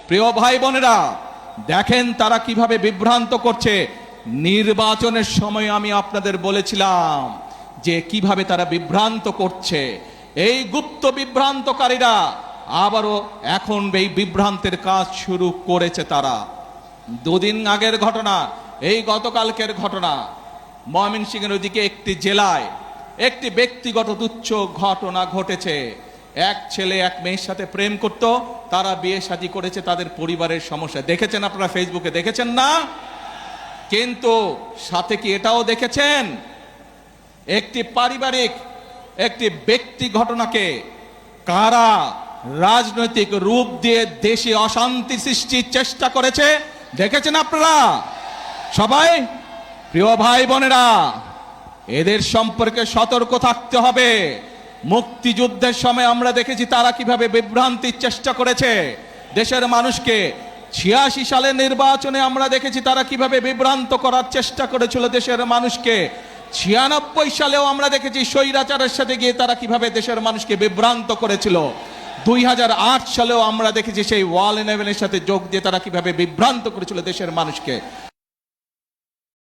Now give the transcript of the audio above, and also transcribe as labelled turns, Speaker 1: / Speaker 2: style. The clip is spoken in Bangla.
Speaker 1: প্রিয় ভাই বোনেরা, দেখেন তারা কিভাবে বিভ্রান্ত করছে। নির্বাচনের সময় আমি আপনাদের বলেছিলাম যে কিভাবে তারা বিভ্রান্ত করছে। এই গুপ্ত বিভ্রান্তকারীরা আবারও এখন এই বিভ্রান্তের কাজ শুরু করেছে। তারা দুদিন আগের ঘটনা, এই গতকালকের ঘটনা, ময়মনসিংহের ওইদিকে একটি জেলায় একটি ব্যক্তিগত তুচ্ছ ঘটনা ঘটেছে। এক ছেলে এক মেয়ের সাথে প্রেম করত, তারা বিয়ে শাদী করেছে, তাদের পরিবারের সমস্যা দেখেছেন আপনারা, ফেসবুকে দেখেছেন না? কিন্তু সাথে কি এটাও দেখেছেন একটি পারিবারিক একটি ব্যক্তি ঘটনাকে কারা রাজনৈতিক রূপ দিয়ে দেশে অশান্তি সৃষ্টির চেষ্টা করেছে? দেখেছেন আপনারা সবাই? প্রিয় ভাই বোনেরা, এদের সম্পর্কে সতর্ক থাকতে হবে। মুক্তিযুদ্ধের সময় আমরা দেখেছি তারা কিভাবে বিভ্রান্তির চেষ্টা করেছে দেশের মানুষকে। ৮৬ সালের নির্বাচনে আমরা দেখেছি তারা কিভাবে বিভ্রান্ত করার চেষ্টা করেছিল দেশের মানুষকে। ৯৬ সালেও আমরা দেখেছি স্বৈরাচারের সাথে গিয়ে তারা কিভাবে দেশের মানুষকে বিভ্রান্ত করেছিল। ২০০৮ সালেও আমরা দেখেছি সেই ওয়াল 11-এর সাথে যোগ দিয়ে তারা কিভাবে বিভ্রান্ত করেছিল দেশের মানুষকে।